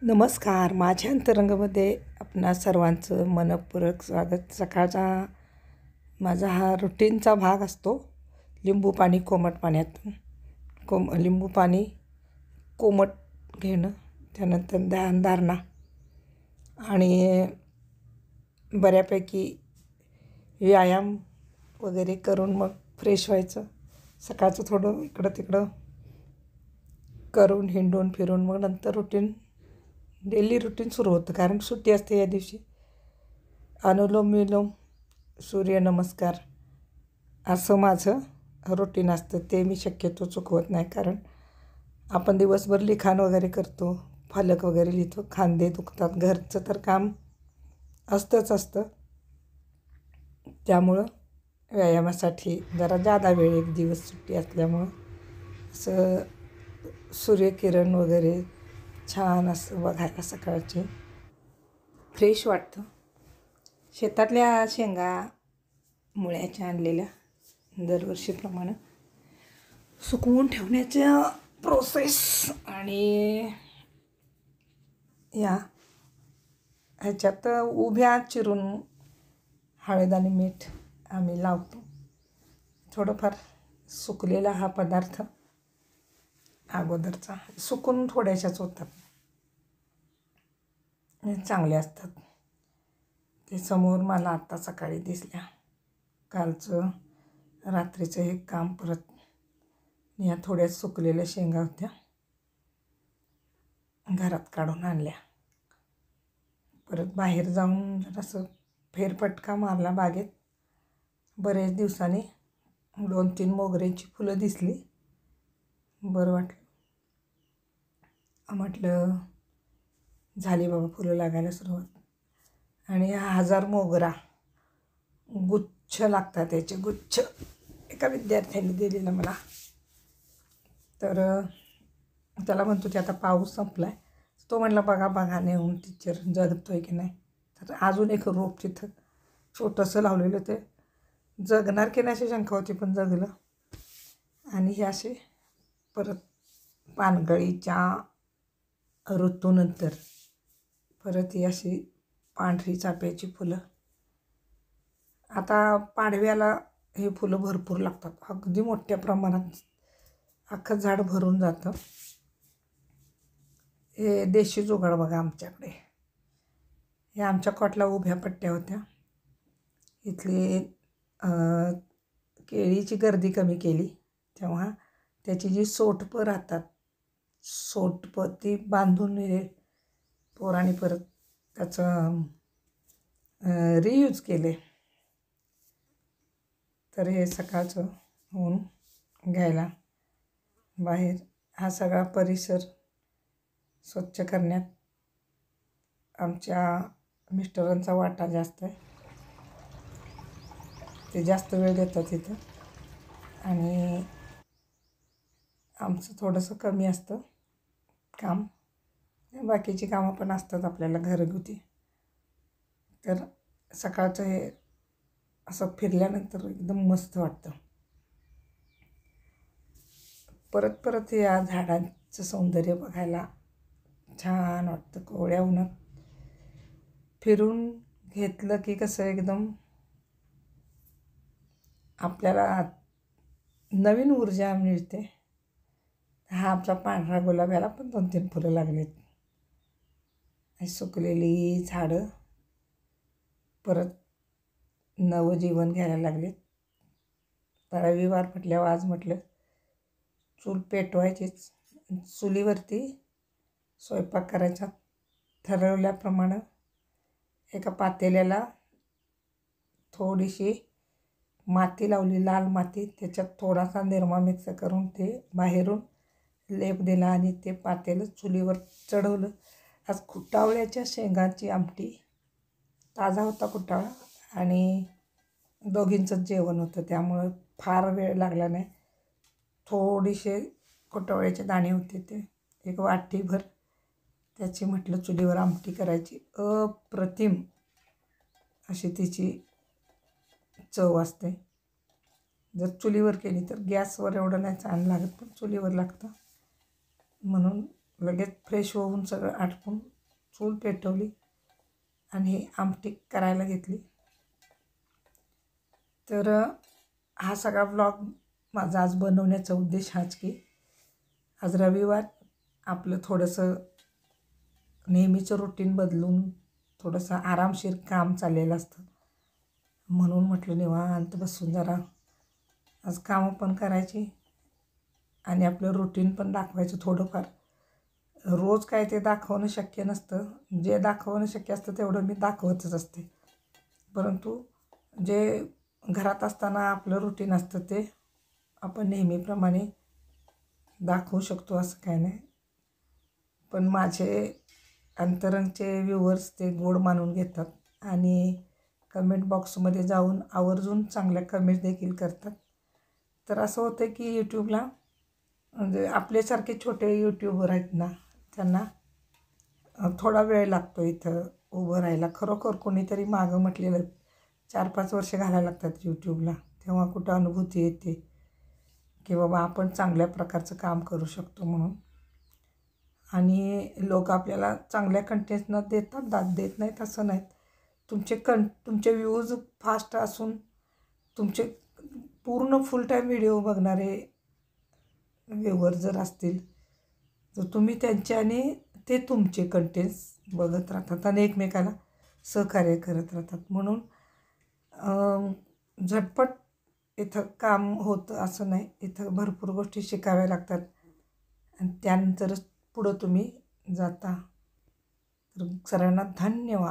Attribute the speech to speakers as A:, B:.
A: नमस्कार. माझ्या अंतरंगामध्ये आपणा सर्वांचं मनःपूर्वक स्वागत. सकाळचा माझा हा रुटीनचा भाग असतो. लिंबू पाणी कोमट पाण्यातून लिंबू पाणी कोमट घेणं, त्यानंतर ध्यानधारणा आणि बऱ्यापैकी व्यायाम वगैरे करून मग फ्रेश व्हायचं. सकाळचं थोडं इकडं तिकडं करून हिंडून फिरून मग नंतर डेली रुटीन सुरू होतं, कारण सुट्टी असते या दिवशी. अनुलोम विलोम, सूर्यनमस्कार असं माझं रुटीन असतं. ते मी शक्यतो चुकवत नाही, कारण आपण दिवसभर लिखाण वगैरे करतो, फलक वगैरे लिहितो, खांदे दुखतात, घरचं तर काम असतंच असतं. त्यामुळं व्यायामासाठी जरा जादा वेळ एक दिवस सुट्टी असल्यामुळं असं सूर्यकिरण वगैरे छान असं बघायला सकाळचे फ्रेश वाटतं. शेतातल्या शेंगा मुळ्याच्या आणलेल्या दरवर्षीप्रमाणे सुकवून ठेवण्याच्या प्रोसेस आणि ह्याच्यात उभ्या चिरून हळद आणि मीठ आम्ही लावतो. थोडंफार सुकलेला हा पदार्थ अगोदरचा सुकून थोड्याशाच होतात, चांगले असतात. ते समोर मला आत्ता सकाळी दिसल्या. कालचं रात्रीचं हे काम परत या थोड्या सुकलेल्या शेंगा होत्या, घरात काढून आणल्या. परत बाहेर जाऊन जरासं फेरफटका मारला बागेत. बरेच दिवसांनी 2-3 मोगऱ्याची फुलं दिसली. बरं वाटलं. म्हटलं झाली बाबा फुलं लागायला सुरुवात. आणि 1000 मोगरा गुच्छ लागतात, त्याचे गुच्छ एका विद्यार्थ्याने दिलेलं मला. तर त्याला म्हणतो की आता पाऊस संपला आहे. तो म्हटला बघा नेऊन टीचर जगतो आहे की नाही. तर अजून एक रोप तिथं छोटंसं लावलेलं, ते जगणार की नाही अशी शंका होती, पण जगलं. आणि हे असे परत पानगळीच्या ऋतूनंतर परत ही अशी पांढरी चाफ्याची फुलं. आता पाडव्याला हे फुलं भरपूर लागतात, अगदी मोठ्या प्रमाणात अख्खं झाड भरून जातं. हे देशी जुगाड बघा आमच्याकडे. हे आमच्या कॉटला उभ्या पट्ट्या होत्या. इथली केळीची गर्दी कमी केली तेव्हा त्याची जी सोटपं राहतात, सोटपं ती बांधून हे पोरांनी परत त्याचं रियूज केले. तर हे सकाळचं होऊन घ्यायला बाहेर हा सगळा परिसर स्वच्छ करण्यात आमच्या मिस्टरांचा वाटा जास्त आहे. ते जास्त वेळ देतात इथं आणि आमचं थोडंसं कमी असतं काम. बाकीची कामं पण असतात आपल्याला घरगुती. तर सकाळचं हे असं फिरल्यानंतर एकदम मस्त वाटतं. परत या झाडांचं सौंदर्य बघायला छान वाटतं. कोवळ्या उन्हात फिरून घेतलं की कसं एकदम आपल्याला नवीन ऊर्जा मिळते. हा आमचा पांढरा गुलाबाला पण 2-3 फुलं लागलेत. सुकलेली झाडं परत नवजीवन घ्यायला लागलेत. रविवार म्हटल्यावर आज म्हटलं चूल पेटवायचीच. चुलीवरती स्वयंपाक करायचा. ठरवल्याप्रमाणे एका पातेल्याला थोडीशी माती लावली, लाल माती. त्याच्यात थोडासा निरमा मिक्स करून ते बाहेरून लेप दिला आणि ते पातेलं चुलीवर चढवलं. आज खुटावळ्याच्या शेंगाची आमटी, ताजा होता खुटावळा आणि दोघींचंच जेवण होतं, त्यामुळं फार वेळ लागला नाही. थोडीसे खुटावळ्याचे दाणे होते, ते एक वाटीभर त्याची म्हटलं चुलीवर आमटी करायची. अप्रतिम अशी तिची चव असते. जर चुलीवर केली तर गॅसवर एवढं नाही चांगलं लागत, पण चुलीवर लागतं. म्हणून लगेच फ्रेश होऊन सगळं आटपून चूल पेटवली आणि आमटी करायला घेतली. तर हा सगळा व्लॉग माझा आज बनवण्याचा उद्देश हाच की आज रविवार, आपलं थोडंसं नेहमीचं रुटीन बदलून थोडंसं आरामशीर काम चाललेलं असतं. म्हणून म्हटलं निवांत बसून जरा आज कामं पण करायची आणि आपलं रुटीन पण दाखवायचं थोडंफार. रोज काय ते दाखवणं शक्य नसतं. जे दाखवणं शक्य असतं तेवढं मी दाखवतच असते. परंतु जे घरात असताना आपलं रुटीन असतं ते आपण नेहमीप्रमाणे दाखवू शकतो असं काय नाही. पण माझे अंतरंगचे व्ह्यूवर्स ते गोड मानून घेतात आणि कमेंट बॉक्समध्ये जाऊन आवर्जून चांगल्या कमेंट देखील करतात. तर असं होतं की यूट्यूबला म्हणजे आपल्यासारखे छोटे यूट्यूबर आहेत ना, त्यांना थोडा वेळ लागतो इथं उभं राहायला. खरोखर कोणीतरी मागं म्हटलेलं 4-5 वर्ष घालायला लागतात यूट्यूबला. तेव्हा कुठं अनुभूती येते की बाबा आपण चांगल्या प्रकारचं काम करू शकतो म्हणून. आणि लोक आपल्याला चांगल्या कंटेंटनं देतात, दाद देत नाहीत असं नाहीत. तुमचे व्ह्यूज फास्ट असून तुमचे पूर्ण फुल टाईम व्हिडिओ बघणारे व्ह्यूवर जर असतील तर तुम्ही त्यांचे आणि ते तुमचे कंटेंट्स बघत राहतात आणि एकमेकाला सहकार्य करत राहतात. म्हणून झटपट इथं काम होतं असं नाही. इथं भरपूर गोष्टी शिकाव्या लागतात आणि त्यानंतरच पुढं तुम्ही जाता. तर सर्वांना धन्यवाद.